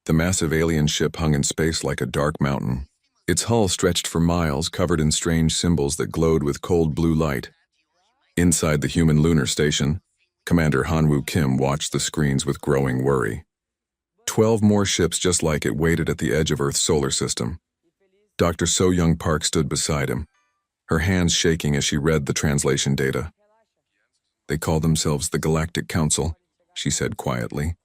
The massive alien ship hung in space like a dark mountain. Its hull stretched for miles, covered in strange symbols that glowed with cold blue light. Inside the human lunar station, Commander Hanwoo Kim watched the screens with growing worry. 12 more ships just like it waited at the edge of Earth's solar system. Dr. So-Young Park stood beside him, her hands shaking as she read the translation data. "They call themselves the Galactic Council," she said quietly.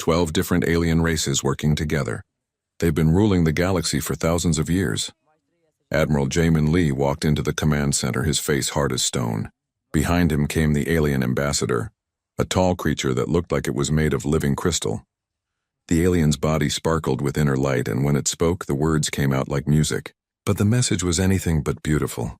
12 different alien races working together. They've been ruling the galaxy for thousands of years. Admiral Jamin Lee walked into the command center, his face hard as stone. Behind him came the alien ambassador, a tall creature that looked like it was made of living crystal. The alien's body sparkled with inner light, and when it spoke, the words came out like music. But the message was anything but beautiful.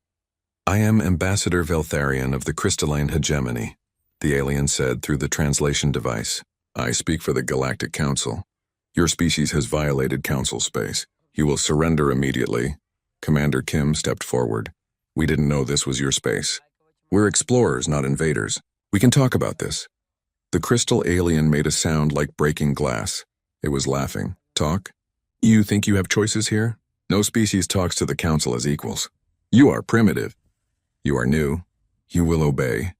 "I am Ambassador Veltharion of the Crystalline Hegemony," the alien said through the translation device. "I speak for the Galactic Council. Your species has violated Council space. You will surrender immediately." Commander Kim stepped forward. "We didn't know this was your space. We're explorers, not invaders. We can talk about this." The crystal alien made a sound like breaking glass. It was laughing. "Talk? You think you have choices here? No species talks to the Council as equals. You are primitive. You are new. You will obey."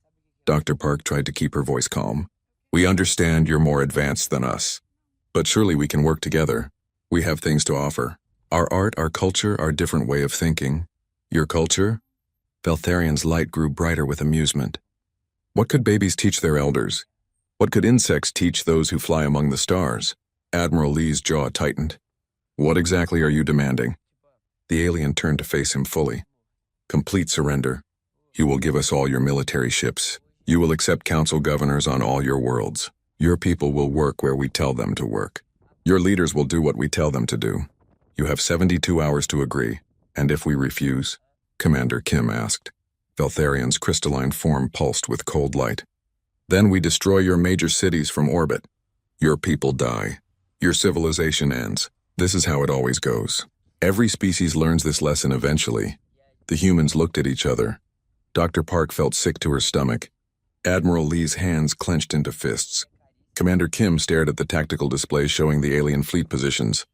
Dr. Park tried to keep her voice calm. "We understand you're more advanced than us. But surely we can work together. We have things to offer. Our art, our culture, our different way of thinking. Your culture?" Veltharion's light grew brighter with amusement. "What could babies teach their elders? What could insects teach those who fly among the stars?" Admiral Lee's jaw tightened. "What exactly are you demanding?" The alien turned to face him fully. "Complete surrender. You will give us all your military ships. You will accept council governors on all your worlds. Your people will work where we tell them to work. Your leaders will do what we tell them to do. You have 72 hours to agree. And if we refuse?" Commander Kim asked. Veltharion's crystalline form pulsed with cold light. "Then we destroy your major cities from orbit. Your people die. Your civilization ends. This is how it always goes. Every species learns this lesson eventually." The humans looked at each other. Dr. Park felt sick to her stomach. Admiral Lee's hands clenched into fists. Commander Kim stared at the tactical display showing the alien fleet positions.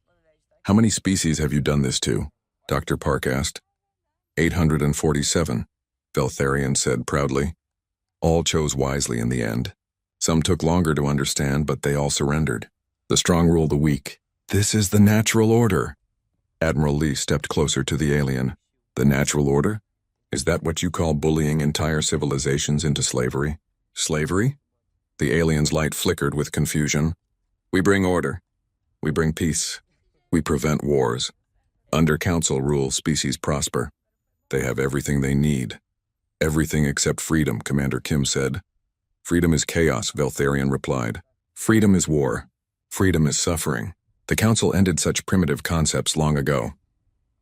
"How many species have you done this to?" Dr. Park asked. 847, Veltharion said proudly. "All chose wisely in the end. Some took longer to understand, but they all surrendered. The strong rule the weak. This is the natural order." Admiral Lee stepped closer to the alien. "The natural order? Is that what you call bullying entire civilizations into slavery?" "Slavery?" The alien's light flickered with confusion. "We bring order. We bring peace. We prevent wars. Under council rule, species prosper. They have everything they need. Everything except freedom," Commander Kim said. "Freedom is chaos," Veltharion replied. "Freedom is war. Freedom is suffering. The council ended such primitive concepts long ago."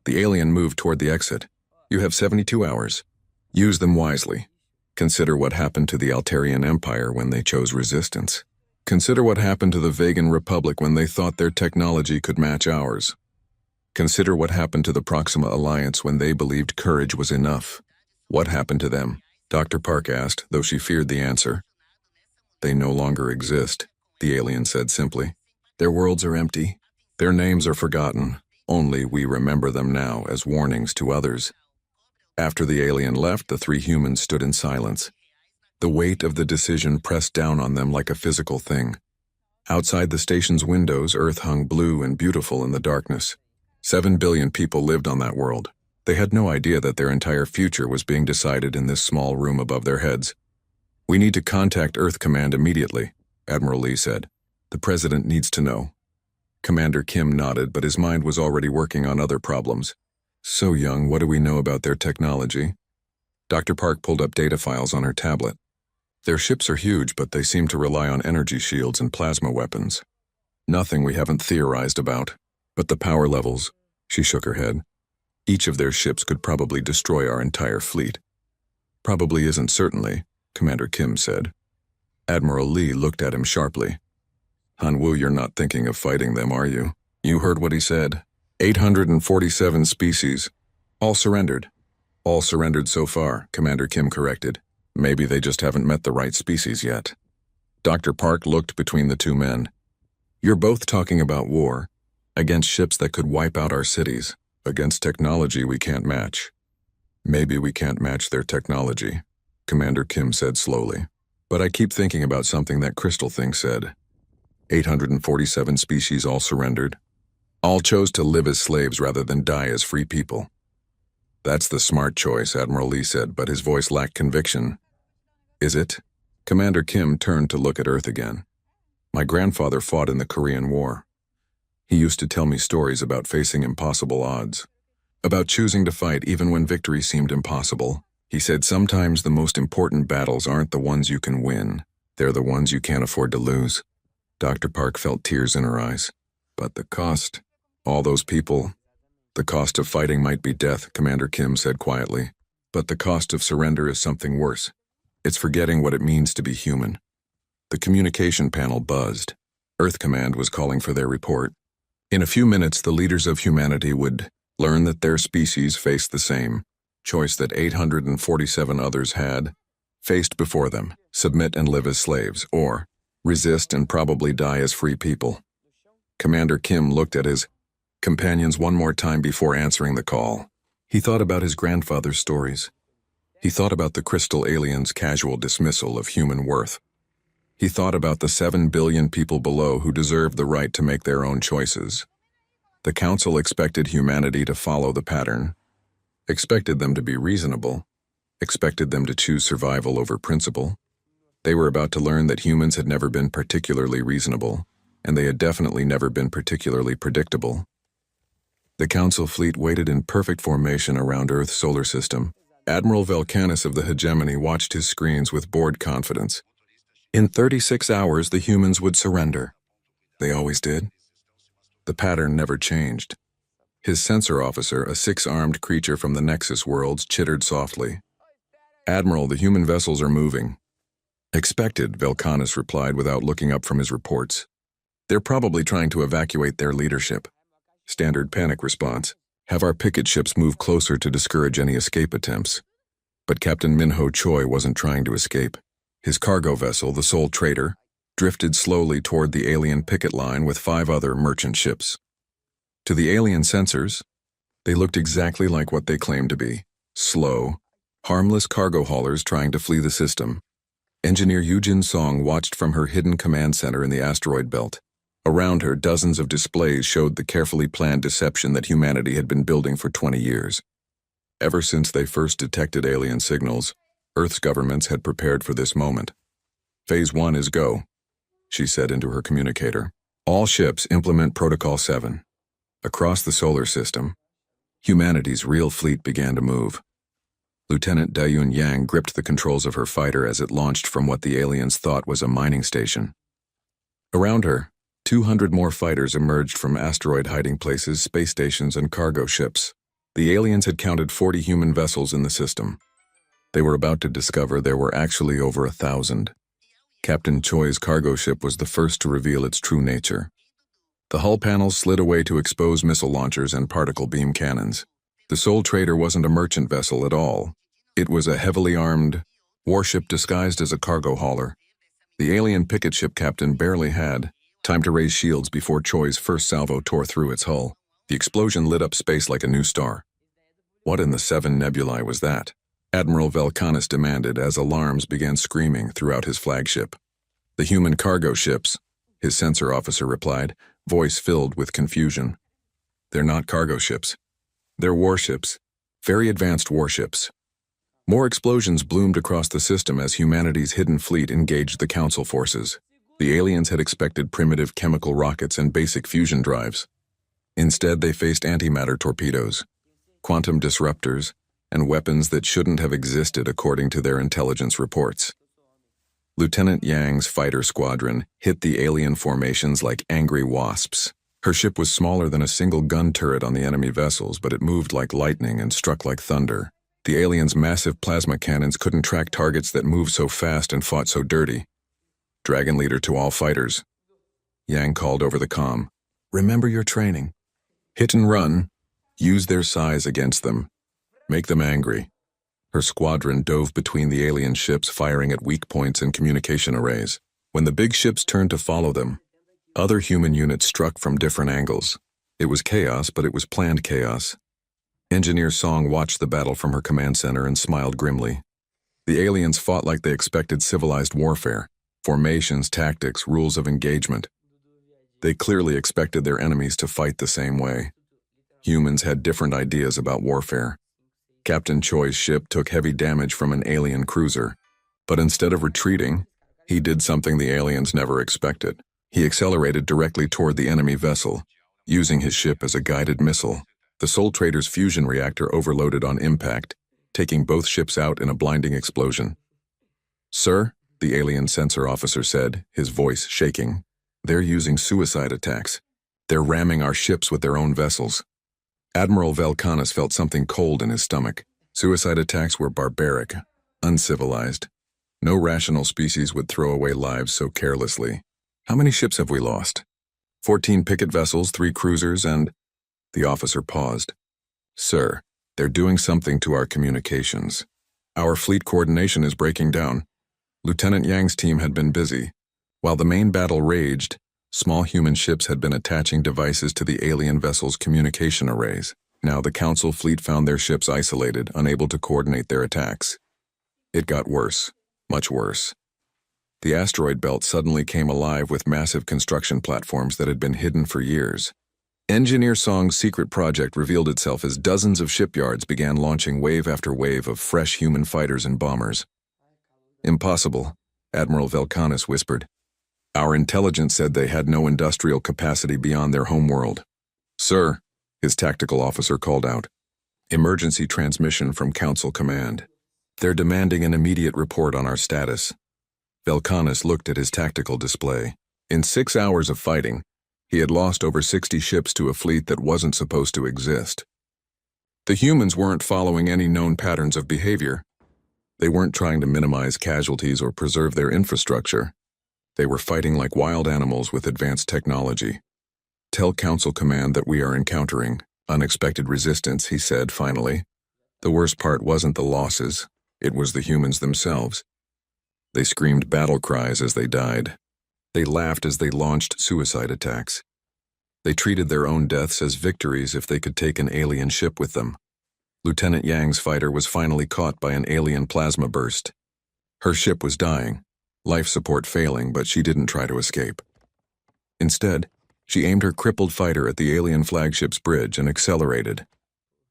The alien moved toward the exit. "You have 72 hours. Use them wisely. Consider what happened to the Altarian Empire when they chose resistance. Consider what happened to the Vegan Republic when they thought their technology could match ours. Consider what happened to the Proxima Alliance when they believed courage was enough. What happened to them?" Dr. Park asked, though she feared the answer. "They no longer exist," the alien said simply. "Their worlds are empty. Their names are forgotten. Only we remember them now as warnings to others." After the alien left, the three humans stood in silence. The weight of the decision pressed down on them like a physical thing. Outside the station's windows, Earth hung blue and beautiful in the darkness. 7 billion people lived on that world. They had no idea that their entire future was being decided in this small room above their heads. "We need to contact Earth Command immediately," Admiral Lee said. "The President needs to know." Commander Kim nodded, but his mind was already working on other problems. "So young, what do we know about their technology?" Dr. Park pulled up data files on her tablet. "Their ships are huge, but they seem to rely on energy shields and plasma weapons. Nothing we haven't theorized about. But the power levels," she shook her head. "Each of their ships could probably destroy our entire fleet." "Probably isn't certainly," Commander Kim said. Admiral Lee looked at him sharply. "Hanwoo, you're not thinking of fighting them, are you? You heard what he said. 847 species. All surrendered." "All surrendered so far," Commander Kim corrected. "Maybe they just haven't met the right species yet." Dr. Park looked between the two men. You're both talking about war, against ships that could wipe out our cities, against technology we can't match. Maybe we can't match their technology, Commander Kim said slowly. But I keep thinking about something that Crystal Thing said. 847 species all surrendered. All chose to live as slaves rather than die as free people. That's the smart choice, Admiral Lee said, but his voice lacked conviction. Is it? Commander Kim turned to look at Earth again. My grandfather fought in the Korean War. He used to tell me stories about facing impossible odds, about choosing to fight even when victory seemed impossible. He said sometimes the most important battles aren't the ones you can win, they're the ones you can't afford to lose. Dr. Park felt tears in her eyes. But the cost, all those people, the cost of fighting might be death, Commander Kim said quietly. But the cost of surrender is something worse. It's forgetting what it means to be human. The communication panel buzzed. Earth Command was calling for their report. In a few minutes, the leaders of humanity would learn that their species faced the same choice that 847 others had faced before them: submit and live as slaves, or resist and probably die as free people. Commander Kim looked at his companions one more time before answering the call. He thought about his grandfather's stories. He thought about the crystal aliens' casual dismissal of human worth. He thought about the 7 billion people below who deserved the right to make their own choices. The Council expected humanity to follow the pattern, expected them to be reasonable, expected them to choose survival over principle. They were about to learn that humans had never been particularly reasonable, and they had definitely never been particularly predictable. The Council fleet waited in perfect formation around Earth's solar system. Admiral Velcanis of the Hegemony watched his screens with bored confidence. In 36 hours, the humans would surrender. They always did. The pattern never changed. His sensor officer, a 6-armed creature from the Nexus worlds, chittered softly. Admiral, the human vessels are moving. Expected, Velcanis replied without looking up from his reports. They're probably trying to evacuate their leadership. Standard panic response. Have our picket ships move closer to discourage any escape attempts. But Captain Minho Choi wasn't trying to escape. His cargo vessel, the Soul Trader, drifted slowly toward the alien picket line with 5 other merchant ships. To the alien sensors, they looked exactly like what they claimed to be: slow, harmless cargo haulers trying to flee the system. Engineer Yujin Song watched from her hidden command center in the asteroid belt. Around her, dozens of displays showed the carefully planned deception that humanity had been building for 20 years. Ever since they first detected alien signals, Earth's governments had prepared for this moment. Phase 1 is go, she said into her communicator. All ships implement Protocol 7. Across the solar system, humanity's real fleet began to move. Lieutenant Dayun Yang gripped the controls of her fighter as it launched from what the aliens thought was a mining station. Around her, 200 more fighters emerged from asteroid hiding places, space stations, and cargo ships. The aliens had counted 40 human vessels in the system. They were about to discover there were actually over 1,000. Captain Choi's cargo ship was the first to reveal its true nature. The hull panels slid away to expose missile launchers and particle beam cannons. The Soul Trader wasn't a merchant vessel at all. It was a heavily armed warship disguised as a cargo hauler. The alien picket ship captain barely had time to raise shields before Choi's first salvo tore through its hull. The explosion lit up space like a new star. What in the 7 nebulae was that? Admiral Velcanis demanded as alarms began screaming throughout his flagship. The human cargo ships, his sensor officer replied, voice filled with confusion. They're not cargo ships. They're warships. Very advanced warships. More explosions bloomed across the system as humanity's hidden fleet engaged the Council forces. The aliens had expected primitive chemical rockets and basic fusion drives. Instead, they faced antimatter torpedoes, quantum disruptors, and weapons that shouldn't have existed according to their intelligence reports. Lieutenant Yang's fighter squadron hit the alien formations like angry wasps. Her ship was smaller than a single gun turret on the enemy vessels, but it moved like lightning and struck like thunder. The aliens' massive plasma cannons couldn't track targets that moved so fast and fought so dirty. Dragon Leader to all fighters, Yang called over the comm. Remember your training. Hit and run. Use their size against them. Make them angry. Her squadron dove between the alien ships, firing at weak points and communication arrays. When the big ships turned to follow them, Other human units struck from different angles. It was chaos, but it was planned chaos. Engineer Song watched the battle from her command center and smiled grimly. The aliens fought like they expected civilized warfare: formations, tactics, rules of engagement. They clearly expected their enemies to fight the same way. Humans had different ideas about warfare. Captain Choi's ship took heavy damage from an alien cruiser, but instead of retreating, he did something the aliens never expected. He accelerated directly toward the enemy vessel, using his ship as a guided missile. The Soul Trader's fusion reactor overloaded on impact, taking both ships out in a blinding explosion. "Sir," the alien sensor officer said, his voice shaking, "they're using suicide attacks. They're ramming our ships with their own vessels." Admiral Velkanis felt something cold in his stomach. Suicide attacks were barbaric, uncivilized. No rational species would throw away lives so carelessly. "How many ships have we lost?" 14 picket vessels, 3 cruisers, and... The officer paused. "Sir, they're doing something to our communications. Our fleet coordination is breaking down." Lieutenant Yang's team had been busy. While the main battle raged, small human ships had been attaching devices to the alien vessel's communication arrays. Now the Council fleet found their ships isolated, unable to coordinate their attacks. It got worse, much worse. The asteroid belt suddenly came alive with massive construction platforms that had been hidden for years. Engineer Song's secret project revealed itself as dozens of shipyards began launching wave after wave of fresh human fighters and bombers. "Impossible," Admiral Velkanis whispered. "Our intelligence said they had no industrial capacity beyond their homeworld." "Sir," his tactical officer called out. "Emergency transmission from Council Command. They're demanding an immediate report on our status." Velkanis looked at his tactical display. In 6 hours of fighting, he had lost over 60 ships to a fleet that wasn't supposed to exist. The humans weren't following any known patterns of behavior. They weren't trying to minimize casualties or preserve their infrastructure. They were fighting like wild animals with advanced technology. "Tell Council Command that we are encountering unexpected resistance," he said finally. The worst part wasn't the losses, it was the humans themselves. They screamed battle cries as they died. They laughed as they launched suicide attacks. They treated their own deaths as victories if they could take an alien ship with them. Lieutenant Yang's fighter was finally caught by an alien plasma burst. Her ship was dying, life support failing, but she didn't try to escape. Instead, she aimed her crippled fighter at the alien flagship's bridge and accelerated.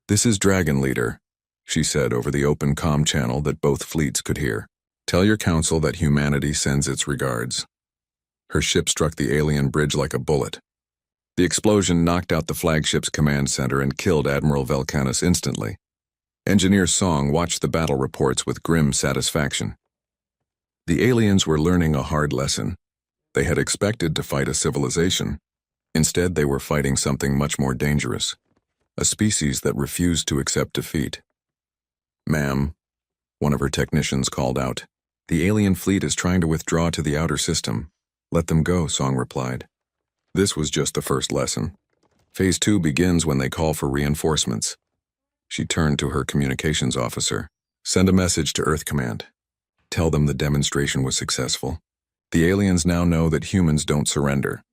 "This is Dragon Leader," she said over the open comm channel that both fleets could hear. "Tell your council that humanity sends its regards." Her ship struck the alien bridge like a bullet. The explosion knocked out the flagship's command center and killed Admiral Velkanis instantly. Engineer Song watched the battle reports with grim satisfaction. The aliens were learning a hard lesson. They had expected to fight a civilization. Instead, they were fighting something much more dangerous, a species that refused to accept defeat. "Ma'am," one of her technicians called out, "the alien fleet is trying to withdraw to the outer system." "Let them go," Song replied. This was just the first lesson. Phase 2 begins when they call for reinforcements. She turned to her communications officer. "Send a message to Earth Command. Tell them the demonstration was successful. The aliens now know that humans don't surrender."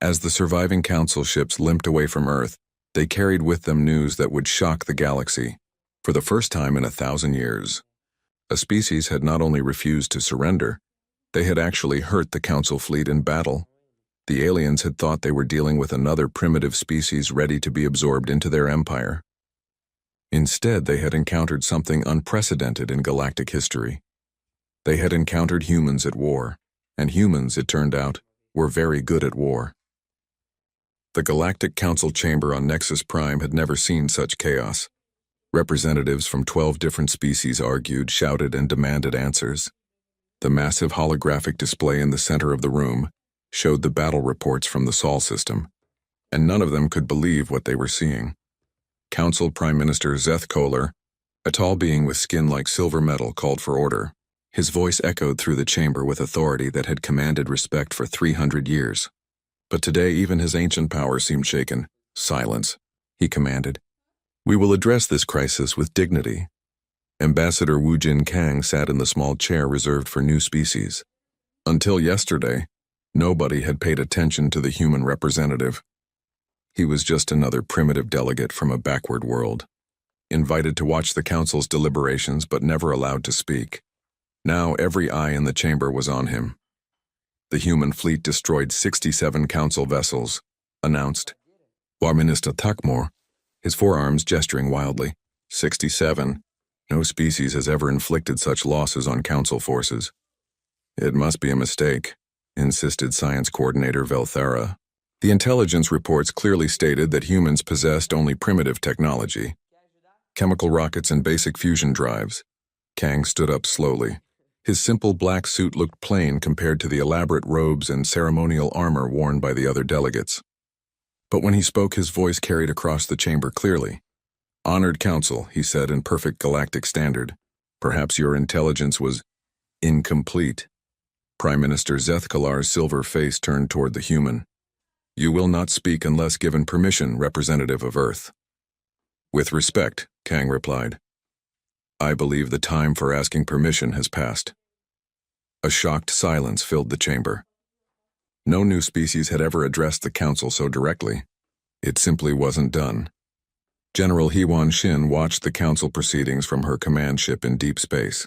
As the surviving Council ships limped away from Earth, they carried with them news that would shock the galaxy. For the first time in 1,000 years, a species had not only refused to surrender, they had actually hurt the Council fleet in battle. The aliens had thought they were dealing with another primitive species ready to be absorbed into their empire. Instead, they had encountered something unprecedented in galactic history. They had encountered humans at war, and humans, it turned out, were very good at war. The Galactic Council chamber on Nexus Prime had never seen such chaos. Representatives from 12 different species argued, shouted, and demanded answers. The massive holographic display in the center of the room showed the battle reports from the Sol system, and none of them could believe what they were seeing. Council Prime Minister Zeth Kohler, a tall being with skin like silver metal, called for order. His voice echoed through the chamber with authority that had commanded respect for 300 years. But today even his ancient power seemed shaken. "Silence," he commanded. "We will address this crisis with dignity." Ambassador Wu Jin Kang sat in the small chair reserved for new species. Until yesterday, Nobody had paid attention to the human representative. He was just another primitive delegate from a backward world, invited to watch the council's deliberations but never allowed to speak. Now every eye in the chamber was on him. The human fleet destroyed 67 council vessels, announced Warminister Tuckmore, his forearms gesturing wildly. 67. No species has ever inflicted such losses on council forces. It must be a mistake, insisted Science Coordinator Velthara. The intelligence reports clearly stated that humans possessed only primitive technology. Chemical rockets and basic fusion drives. Kang stood up slowly. His simple black suit looked plain compared to the elaborate robes and ceremonial armor worn by the other delegates. But when he spoke, his voice carried across the chamber clearly. Honored Council, he said in perfect galactic standard. Perhaps your intelligence was incomplete. Prime Minister Zethkalar's silver face turned toward the human. You will not speak unless given permission, representative of Earth. With respect, Kang replied. I believe the time for asking permission has passed. A shocked silence filled the chamber. No new species had ever addressed the council so directly. It simply wasn't done. General Hewan Shin watched the council proceedings from her command ship in deep space.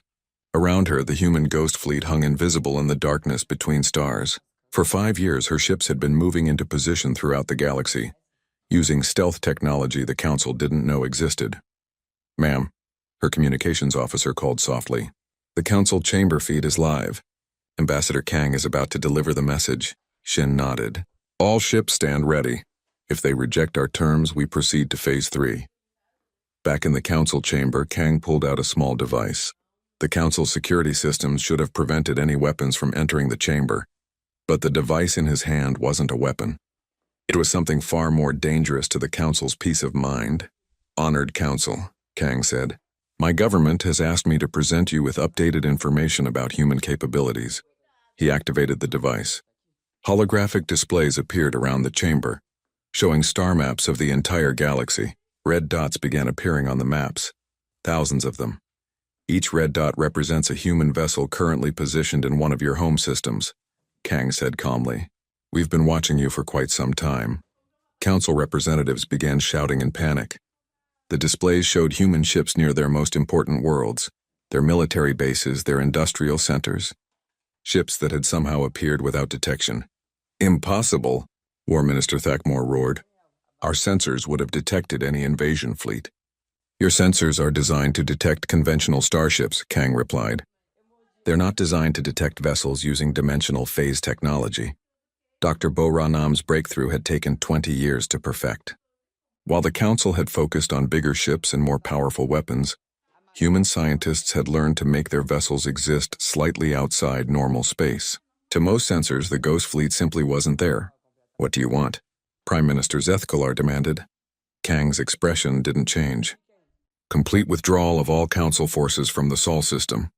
Around her, the human ghost fleet hung invisible in the darkness between stars. For 5 years, her ships had been moving into position throughout the galaxy, using stealth technology the council didn't know existed. Ma'am, her communications officer called softly. The council chamber feed is live. Ambassador Kang is about to deliver the message. Shin nodded. All ships stand ready. If they reject our terms, we proceed to Phase 3. Back in the council chamber, Kang pulled out a small device. The council's security systems should have prevented any weapons from entering the chamber. But the device in his hand wasn't a weapon. It was something far more dangerous to the council's peace of mind. Honored Council, Kang said. My government has asked me to present you with updated information about human capabilities. He activated the device. Holographic displays appeared around the chamber, showing star maps of the entire galaxy. Red dots began appearing on the maps, thousands of them. Each red dot represents a human vessel currently positioned in one of your home systems, Kang said calmly. We've been watching you for quite some time. Council representatives began shouting in panic. The displays showed human ships near their most important worlds, their military bases, their industrial centers. Ships that had somehow appeared without detection. Impossible, War Minister Thakmore roared. Our sensors would have detected any invasion fleet. Your sensors are designed to detect conventional starships, Kang replied. They're not designed to detect vessels using dimensional phase technology. Dr. Bo-Ra-Nam's breakthrough had taken 20 years to perfect. While the Council had focused on bigger ships and more powerful weapons, human scientists had learned to make their vessels exist slightly outside normal space. To most sensors, the Ghost Fleet simply wasn't there. What do you want? Prime Minister Zethkalar demanded. Kang's expression didn't change. Complete withdrawal of all Council forces from the Sol system,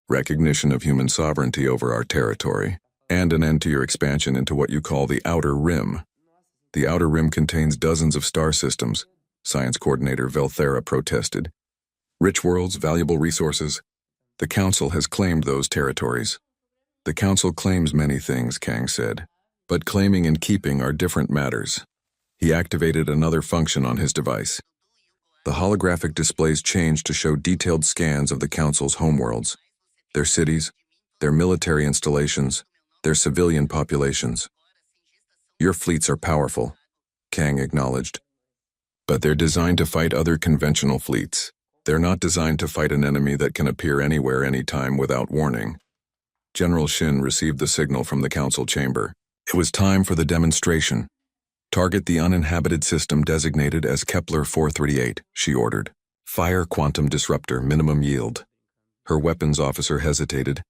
recognition of human sovereignty over our territory, and an end to your expansion into what you call the Outer Rim. The Outer Rim contains dozens of star systems, Science Coordinator Velthara protested. Rich worlds, valuable resources. The Council has claimed those territories. The Council claims many things, Kang said, but claiming and keeping are different matters. He activated another function on his device. The holographic displays changed to show detailed scans of the Council's homeworlds, their cities, their military installations, their civilian populations. Your fleets are powerful, Kang acknowledged, but they're designed to fight other conventional fleets. They're not designed to fight an enemy that can appear anywhere, anytime without warning. General Shin received the signal from the Council chamber. It was time for the demonstration. Target the uninhabited system designated as Kepler 438, she ordered. Fire quantum disruptor, minimum yield. Her weapons officer hesitated.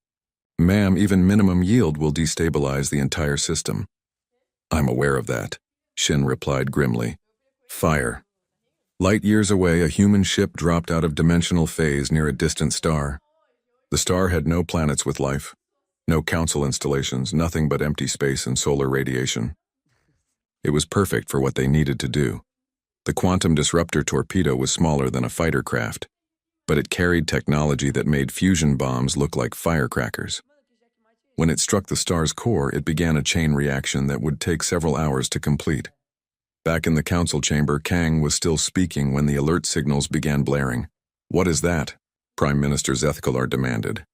Ma'am, even minimum yield will destabilize the entire system. I'm aware of that, Shin replied grimly. Fire. Light years away, a human ship dropped out of dimensional phase near a distant star. The star had no planets with life, no Council installations, nothing but empty space and solar radiation. It was perfect for what they needed to do. The quantum disruptor torpedo was smaller than a fighter craft, but it carried technology that made fusion bombs look like firecrackers. When it struck the star's core, it began a chain reaction that would take several hours to complete. Back in the council chamber, Kang was still speaking when the alert signals began blaring. "What is that?" Prime Minister Zethkalar demanded.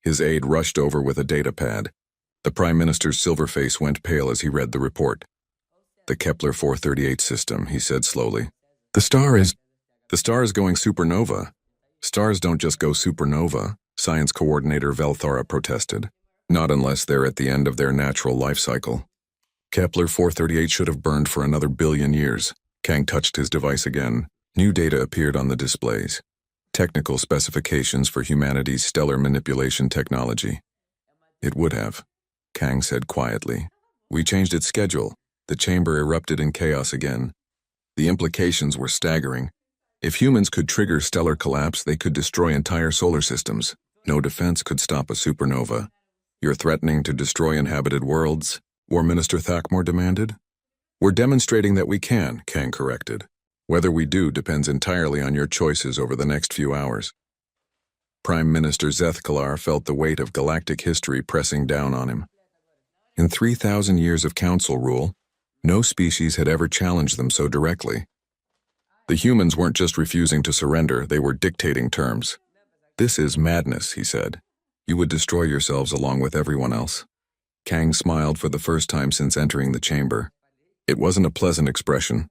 His aide rushed over with a data pad. The Prime Minister's silver face went pale as he read the report. "The Kepler 438 system," he said slowly. The star is going supernova." "Stars don't just go supernova," Science Coordinator Velthara protested. "Not unless they're at the end of their natural life cycle. Kepler 438 should have burned for another billion years." Kang touched his device again. New data appeared on the displays. Technical specifications for humanity's stellar manipulation technology. "It would have," Kang said quietly. "We changed its schedule." The chamber erupted in chaos again. The implications were staggering. If humans could trigger stellar collapse, they could destroy entire solar systems. No defense could stop a supernova. "You're threatening to destroy inhabited worlds?" War Minister Thakmor demanded. "We're demonstrating that we can," Kang corrected. "Whether we do depends entirely on your choices over the next few hours." Prime Minister Zethkalar felt the weight of galactic history pressing down on him. In 3,000 years of council rule, no species had ever challenged them so directly. The humans weren't just refusing to surrender, they were dictating terms. "This is madness," he said. "You would destroy yourselves along with everyone else." Kang smiled for the first time since entering the chamber. It wasn't a pleasant expression.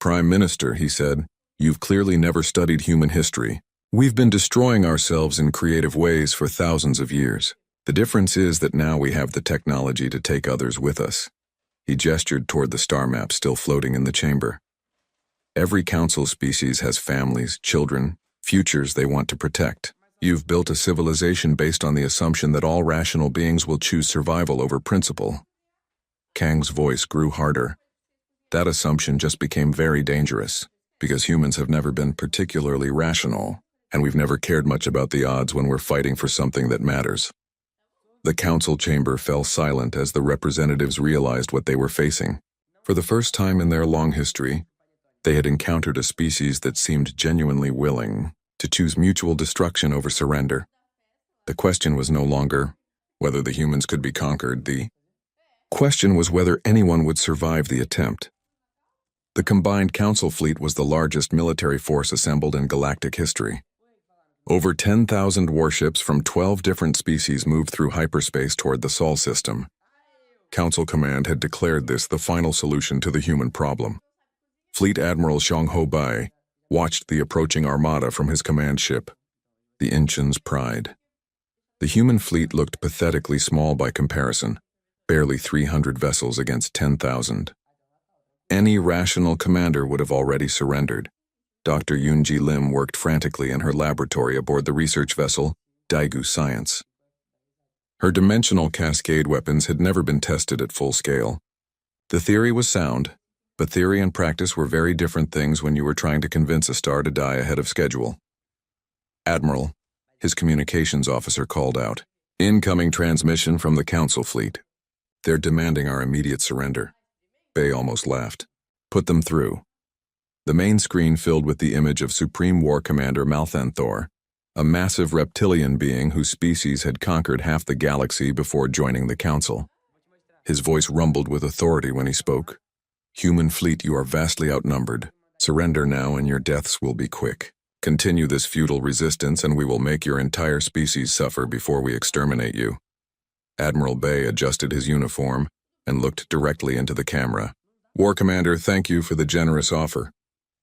"Prime Minister," he said, "you've clearly never studied human history. We've been destroying ourselves in creative ways for thousands of years. The difference is that now we have the technology to take others with us." He gestured toward the star map still floating in the chamber. "Every council species has families, children, futures they want to protect. You've built a civilization based on the assumption that all rational beings will choose survival over principle." Kang's voice grew harder. "That assumption just became very dangerous, because humans have never been particularly rational, and we've never cared much about the odds when we're fighting for something that matters." The council chamber fell silent as the representatives realized what they were facing. For the first time in their long history, they had encountered a species that seemed genuinely willing to choose mutual destruction over surrender. The question was no longer whether the humans could be conquered. The question was whether anyone would survive the attempt. The combined council fleet was the largest military force assembled in galactic history. Over 10,000 warships from 12 different species moved through hyperspace toward the Sol system. Council Command had declared this the final solution to the human problem. Fleet Admiral Xiangho Bai watched the approaching armada from his command ship, the Inchen's Pride. The human fleet looked pathetically small by comparison, barely 300 vessels against 10,000. Any rational commander would have already surrendered. Dr. Yoonji Lim worked frantically in her laboratory aboard the research vessel, Daegu Science. Her dimensional cascade weapons had never been tested at full scale. The theory was sound, but theory and practice were very different things when you were trying to convince a star to die ahead of schedule. "Admiral," his communications officer called out. "Incoming transmission from the Council fleet. They're demanding our immediate surrender." Bay almost laughed. "Put them through." The main screen filled with the image of Supreme War Commander Malthanthor, a massive reptilian being whose species had conquered half the galaxy before joining the Council. His voice rumbled with authority when he spoke. "Human fleet, you are vastly outnumbered. Surrender now and your deaths will be quick. Continue this futile resistance and we will make your entire species suffer before we exterminate you." Admiral Bay adjusted his uniform and looked directly into the camera. "War Commander, thank you for the generous offer.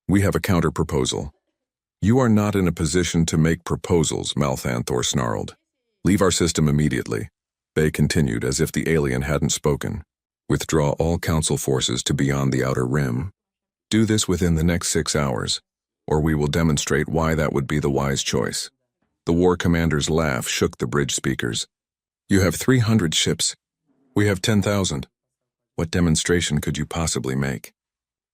We have a counter-proposal." "You are not in a position to make proposals," Malthanthor snarled. "Leave our system immediately." Bay continued as if the alien hadn't spoken. "Withdraw all Council forces to beyond the Outer Rim. Do this within the next 6 hours, or we will demonstrate why that would be the wise choice." The War Commander's laugh shook the bridge speakers. "You have 300 ships. We have 10,000. What demonstration could you possibly make?"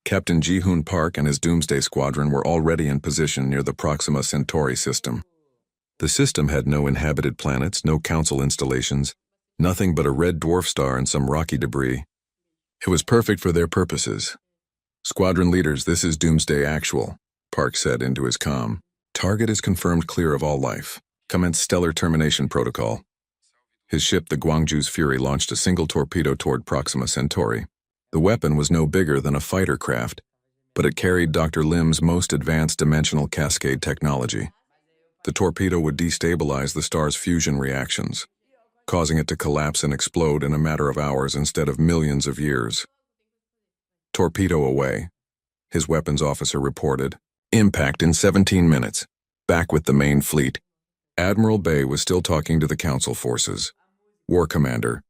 Captain Ji-hoon Park and his Doomsday Squadron were already in position near the Proxima Centauri system. The system had no inhabited planets, no Council installations, nothing but a red dwarf star and some rocky debris. It was perfect for their purposes. "Squadron leaders, this is Doomsday Actual," Park said into his comm. "Target is confirmed clear of all life. Commence stellar termination protocol." His ship, the Guangzhou's Fury, launched a single torpedo toward Proxima Centauri. The weapon was no bigger than a fighter craft, but it carried Dr. Lim's most advanced dimensional cascade technology. The torpedo would destabilize the star's fusion reactions, causing it to collapse and explode in a matter of hours instead of millions of years. Torpedo away, his weapons officer reported. Impact in 17 minutes. Back with the main fleet. Admiral Bay was still talking to the Council forces. War Commander,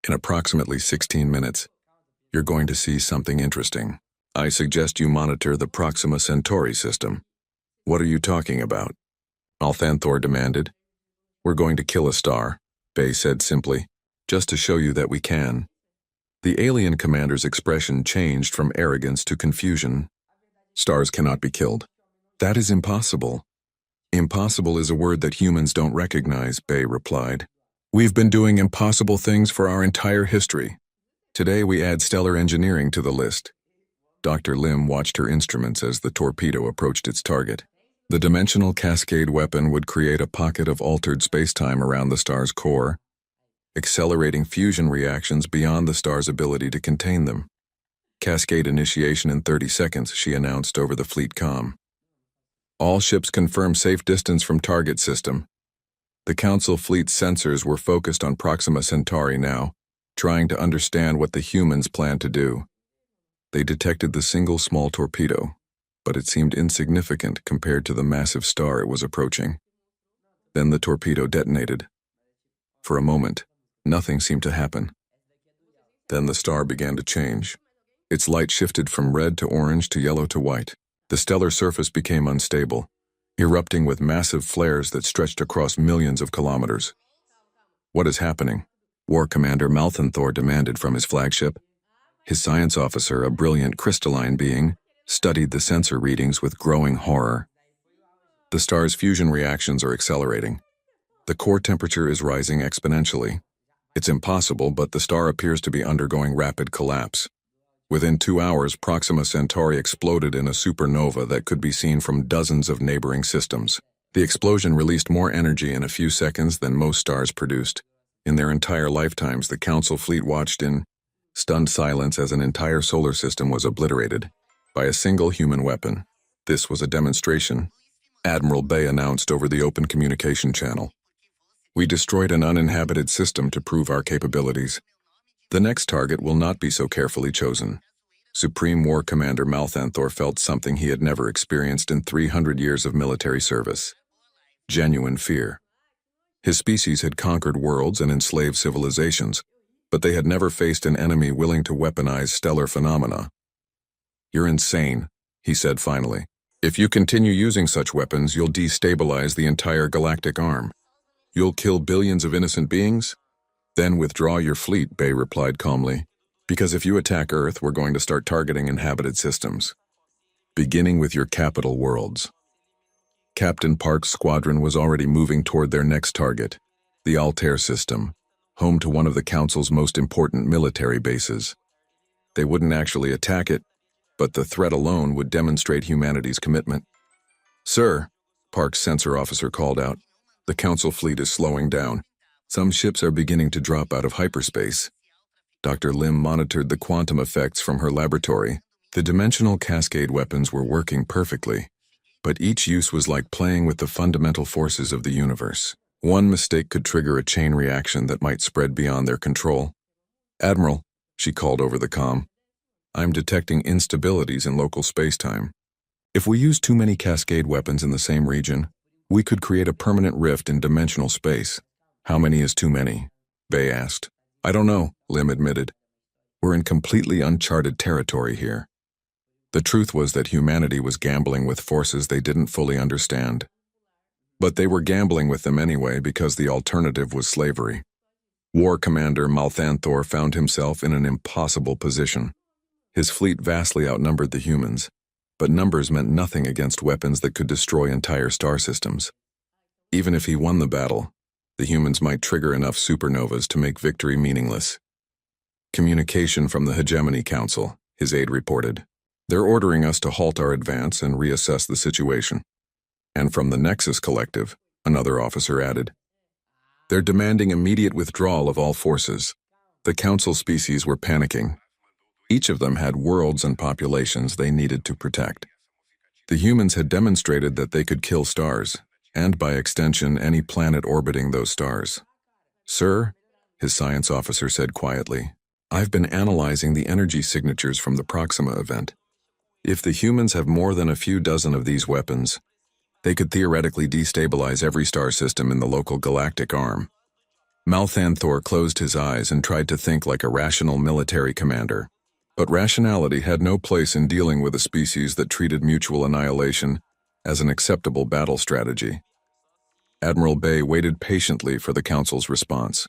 in approximately 16 minutes, you're going to see something interesting. I suggest you monitor the Proxima Centauri system. What are you talking about? Malthanthor demanded. We're going to kill a star, Bay said simply, just to show you that we can. The alien commander's expression changed from arrogance to confusion. Stars cannot be killed. That is impossible. Impossible is a word that humans don't recognize, Bay replied. We've been doing impossible things for our entire history. Today we add stellar engineering to the list. Dr. Lim watched her instruments as the torpedo approached its target. The dimensional cascade weapon would create a pocket of altered spacetime around the star's core, accelerating fusion reactions beyond the star's ability to contain them. Cascade initiation in 30 seconds, she announced over the fleet comm. All ships confirm safe distance from target system. The Council fleet's sensors were focused on Proxima Centauri now, trying to understand what the humans planned to do. They detected the single small torpedo, but it seemed insignificant compared to the massive star it was approaching. Then the torpedo detonated. For a moment, nothing seemed to happen. Then the star began to change. Its light shifted from red to orange to yellow to white. The stellar surface became unstable, erupting with massive flares that stretched across millions of kilometers. What is happening? War Commander Malthanthor demanded from his flagship. His science officer, a brilliant crystalline being, studied the sensor readings with growing horror. The star's fusion reactions are accelerating. The core temperature is rising exponentially. It's impossible, but the star appears to be undergoing rapid collapse. Within 2 hours, Proxima Centauri exploded in a supernova that could be seen from dozens of neighboring systems. The explosion released more energy in a few seconds than most stars produced. In their entire lifetimes, the Council fleet watched in stunned silence as an entire solar system was obliterated by a single human weapon. This was a demonstration, Admiral Bay announced over the open communication channel. We destroyed an uninhabited system to prove our capabilities. The next target will not be so carefully chosen. Supreme War Commander Malthanthor felt something he had never experienced in 300 years of military service. Genuine fear. His species had conquered worlds and enslaved civilizations, but they had never faced an enemy willing to weaponize stellar phenomena. You're insane, he said finally. If you continue using such weapons, you'll destabilize the entire galactic arm. You'll kill billions of innocent beings? Then withdraw your fleet, Bay replied calmly. Because if you attack Earth, we're going to start targeting inhabited systems, beginning with your capital worlds. Captain Park's squadron was already moving toward their next target, the Altair system, home to one of the Council's most important military bases. They wouldn't actually attack it, but the threat alone would demonstrate humanity's commitment. Sir, Park's sensor officer called out, the Council fleet is slowing down. Some ships are beginning to drop out of hyperspace. Dr. Lim monitored the quantum effects from her laboratory. The dimensional cascade weapons were working perfectly, but each use was like playing with the fundamental forces of the universe. One mistake could trigger a chain reaction that might spread beyond their control. Admiral, she called over the comm, I'm detecting instabilities in local spacetime. If we use too many cascade weapons in the same region, we could create a permanent rift in dimensional space. How many is too many? Bay asked. I don't know, Lim admitted. We're in completely uncharted territory here. The truth was that humanity was gambling with forces they didn't fully understand. But they were gambling with them anyway because the alternative was slavery. War Commander Malthanthor found himself in an impossible position. His fleet vastly outnumbered the humans, but numbers meant nothing against weapons that could destroy entire star systems. Even if he won the battle, the humans might trigger enough supernovas to make victory meaningless. Communication from the Hegemony Council, his aide reported. They're ordering us to halt our advance and reassess the situation. And from the Nexus Collective, another officer added. They're demanding immediate withdrawal of all forces. The Council species were panicking. Each of them had worlds and populations they needed to protect. The humans had demonstrated that they could kill stars, and by extension, any planet orbiting those stars. "Sir," his science officer said quietly, "I've been analyzing the energy signatures from the Proxima event. If the humans have more than a few dozen of these weapons, they could theoretically destabilize every star system in the local galactic arm." Malthanthor closed his eyes and tried to think like a rational military commander. But rationality had no place in dealing with a species that treated mutual annihilation as an acceptable battle strategy. Admiral Bay waited patiently for the Council's response.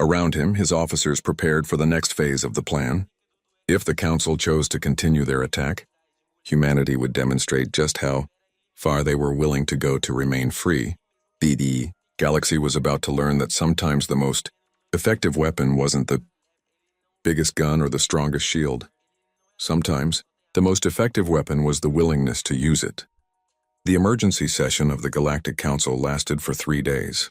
Around him, his officers prepared for the next phase of the plan. If the Council chose to continue their attack, humanity would demonstrate just how far they were willing to go to remain free. The galaxy was about to learn that sometimes the most effective weapon wasn't the biggest gun or the strongest shield. Sometimes, the most effective weapon was the willingness to use it. The emergency session of the Galactic Council lasted for 3 days.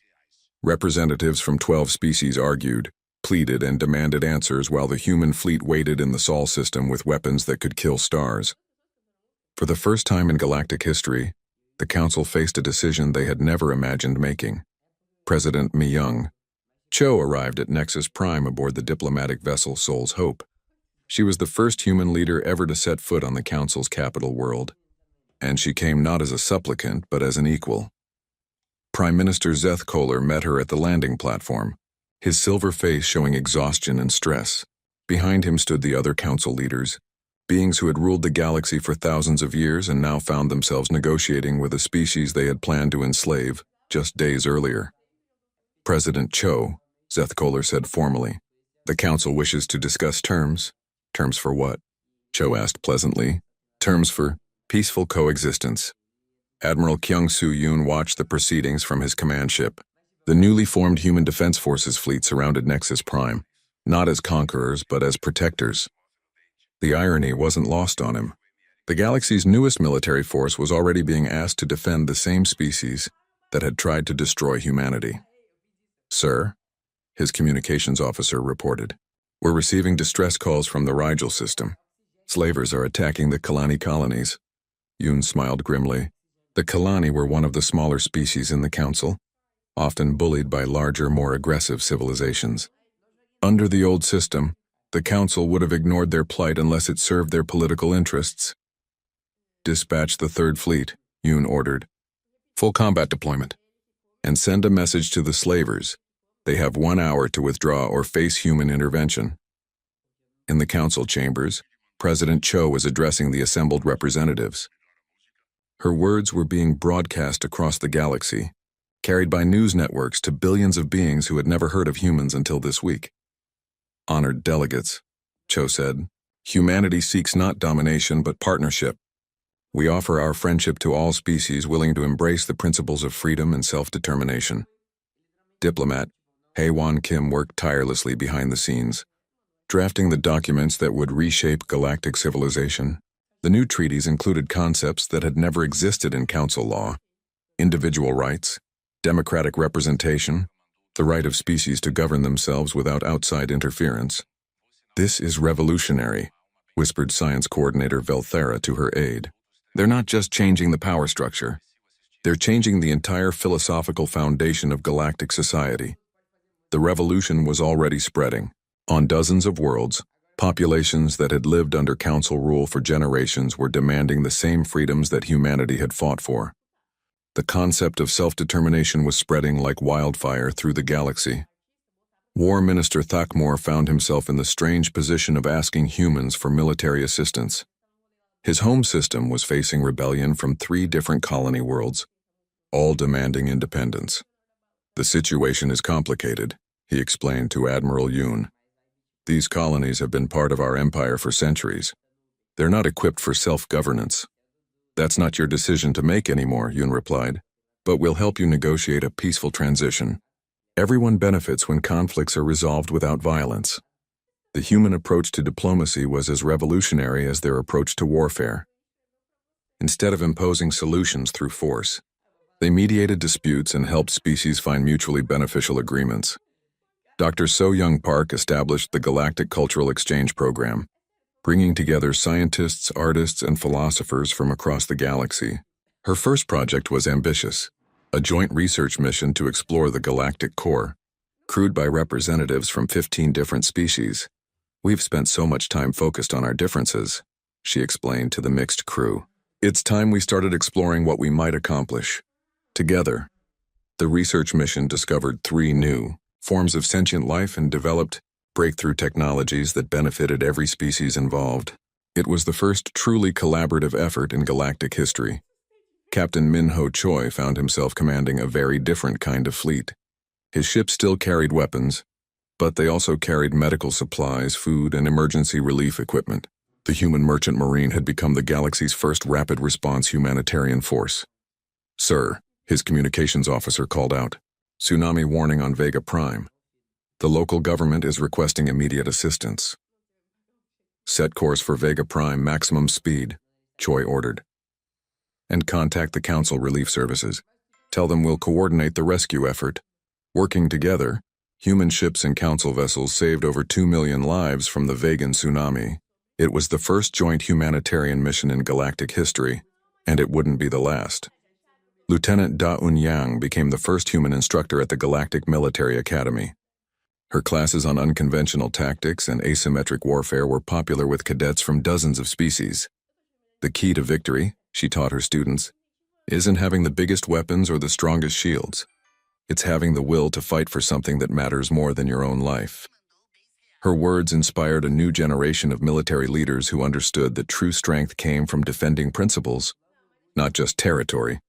Representatives from 12 species argued, pleaded, and demanded answers while the human fleet waited in the Sol system with weapons that could kill stars. For the first time in galactic history, the Council faced a decision they had never imagined making. President Myung Cho arrived at Nexus Prime aboard the diplomatic vessel Sol's Hope. She was the first human leader ever to set foot on the Council's capital world, and she came not as a supplicant but as an equal. Prime Minister Zeth Kohler met her at the landing platform, his silver face showing exhaustion and stress. Behind him stood the other Council leaders, beings who had ruled the galaxy for thousands of years and now found themselves negotiating with a species they had planned to enslave just days earlier. "President Cho," Zeth Kohler said formally, "the Council wishes to discuss terms." "Terms for what?" Cho asked pleasantly. "Terms for peaceful coexistence." Admiral Kyung Soo Yoon watched the proceedings from his command ship. The newly formed Human Defense Forces fleet surrounded Nexus Prime, not as conquerors but as protectors. The irony wasn't lost on him. The galaxy's newest military force was already being asked to defend the same species that had tried to destroy humanity. "Sir," his communications officer reported, "we're receiving distress calls from the Rigel system. Slavers are attacking the Kalani colonies." Yoon smiled grimly. The Kalani were one of the smaller species in the Council, often bullied by larger, more aggressive civilizations. Under the old system, the Council would have ignored their plight unless it served their political interests. "Dispatch the Third Fleet," Yoon ordered. "Full combat deployment. And send a message to the slavers. They have 1 hour to withdraw or face human intervention." In the Council chambers, President Cho was addressing the assembled representatives. Her words were being broadcast across the galaxy, carried by news networks to billions of beings who had never heard of humans until this week. "Honored delegates," Cho said, "humanity seeks not domination but partnership. We offer our friendship to all species willing to embrace the principles of freedom and self-determination." Diplomat Hae-won Kim worked tirelessly behind the scenes, drafting the documents that would reshape galactic civilization. The new treaties included concepts that had never existed in Council law: individual rights, democratic representation, the right of species to govern themselves without outside interference. "This is revolutionary," whispered Science Coordinator Velthera to her aide. "They're not just changing the power structure. They're changing the entire philosophical foundation of galactic society." The revolution was already spreading. On dozens of worlds, populations that had lived under Council rule for generations were demanding the same freedoms that humanity had fought for. The concept of self-determination was spreading like wildfire through the galaxy. War Minister Thakmor found himself in the strange position of asking humans for military assistance. His home system was facing rebellion from 3 different colony worlds, all demanding independence. "The situation is complicated," he explained to Admiral Yoon. "These colonies have been part of our empire for centuries. They're not equipped for self-governance." "That's not your decision to make anymore," Yoon replied, "but we'll help you negotiate a peaceful transition. Everyone benefits when conflicts are resolved without violence." The human approach to diplomacy was as revolutionary as their approach to warfare. Instead of imposing solutions through force, They mediated disputes and helped species find mutually beneficial agreements. Dr. So-Young Park established the Galactic Cultural Exchange Program, bringing together scientists, artists, and philosophers from across the galaxy. Her first project was ambitious, a joint research mission to explore the galactic core, crewed by representatives from 15 different species. "We've spent so much time focused on our differences," she explained to the mixed crew. "It's time we started exploring what we might accomplish together." The research mission discovered 3 new forms of sentient life and developed breakthrough technologies that benefited every species involved. It was the first truly collaborative effort in galactic history. Captain Min-Ho Choi found himself commanding a very different kind of fleet. His ship still carried weapons, but they also carried medical supplies, food, and emergency relief equipment. The human merchant marine had become the galaxy's first rapid response humanitarian force. "Sir," his communications officer called out, "tsunami warning on Vega Prime. The local government is requesting immediate assistance." "Set course for Vega Prime, maximum speed," Choi ordered. "And contact the Council Relief Services. Tell them we'll coordinate the rescue effort." Working together, human ships and Council vessels saved over 2 million lives from the Vegan tsunami. It was the first joint humanitarian mission in galactic history, and it wouldn't be the last. Lieutenant Da Un-Yang became the first human instructor at the Galactic Military Academy. Her classes on unconventional tactics and asymmetric warfare were popular with cadets from dozens of species. "The key to victory," she taught her students, "isn't having the biggest weapons or the strongest shields. It's having the will to fight for something that matters more than your own life." Her words inspired a new generation of military leaders who understood that true strength came from defending principles, not just territory.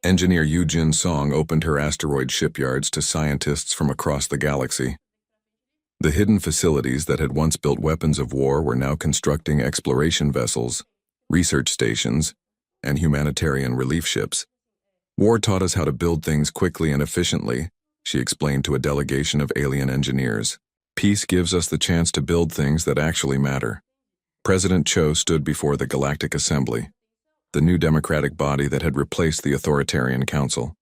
Engineer Yu Jin Song opened her asteroid shipyards to scientists from across the galaxy. The hidden facilities that had once built weapons of war were now constructing exploration vessels, research stations, and humanitarian relief ships. "War taught us how to build things quickly and efficiently," she explained to a delegation of alien engineers. "Peace gives us the chance to build things that actually matter." President Cho stood before the Galactic Assembly, the new democratic body that had replaced the authoritarian council.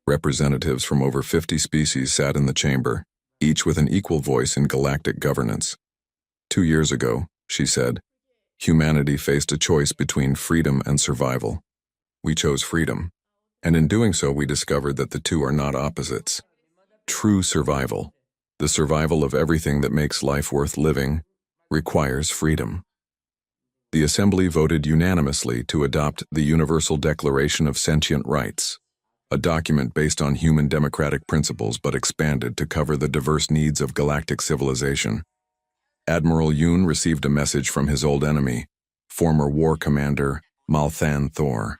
Representatives from over 50 species sat in the chamber, each with an equal voice in galactic governance. 2 years ago, she said, humanity faced a choice between freedom and survival. We chose freedom, and in doing so we discovered that the two are not opposites. True survival, the survival of everything that makes life worth living, requires freedom. The Assembly voted unanimously to adopt the Universal Declaration of Sentient Rights, a document based on human democratic principles but expanded to cover the diverse needs of galactic civilization. Admiral Yoon received a message from his old enemy, former war commander Malthan Thor.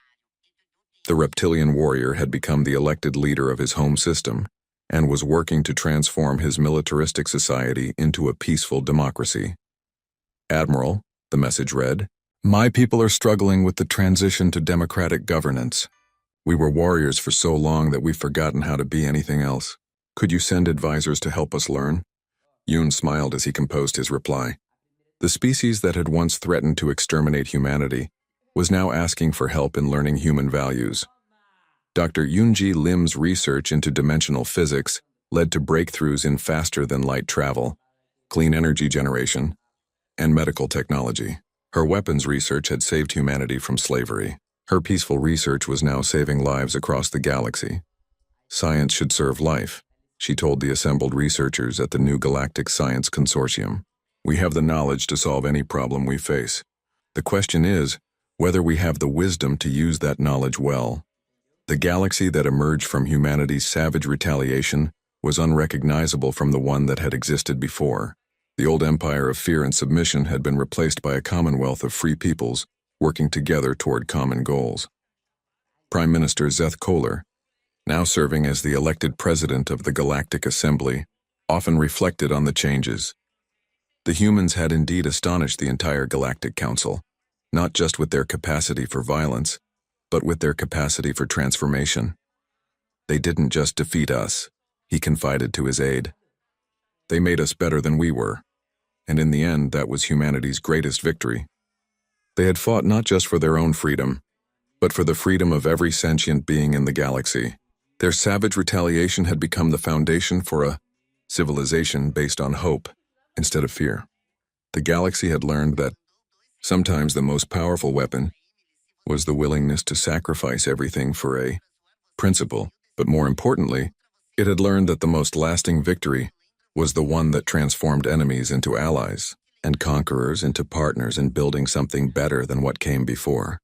The reptilian warrior had become the elected leader of his home system and was working to transform his militaristic society into a peaceful democracy. "Admiral," the message read, "my people are struggling with the transition to democratic governance. We were warriors for so long that we've forgotten how to be anything else. Could you send advisors to help us learn?" Yoon smiled as he composed his reply. The species that had once threatened to exterminate humanity was now asking for help in learning human values. Dr. Yoonji Lim's research into dimensional physics led to breakthroughs in faster-than-light travel, clean energy generation, and medical technology. Her weapons research had saved humanity from slavery. Her peaceful research was now saving lives across the galaxy. "Science should serve life," she told the assembled researchers at the new Galactic Science Consortium. "We have the knowledge to solve any problem we face. The question is whether we have the wisdom to use that knowledge well." The galaxy that emerged from humanity's savage retaliation was unrecognizable from the one that had existed before. The old empire of fear and submission had been replaced by a commonwealth of free peoples working together toward common goals. Prime Minister Zeth Kohler, now serving as the elected president of the Galactic Assembly, often reflected on the changes. The humans had indeed astonished the entire Galactic Council, not just with their capacity for violence, but with their capacity for transformation. "They didn't just defeat us," he confided to his aide. "They made us better than we were, and in the end that was humanity's greatest victory." They had fought not just for their own freedom, but for the freedom of every sentient being in the galaxy. Their savage retaliation had become the foundation for a civilization based on hope instead of fear. The galaxy had learned that sometimes the most powerful weapon was the willingness to sacrifice everything for a principle, but more importantly, it had learned that the most lasting victory was the one that transformed enemies into allies and conquerors into partners in building something better than what came before.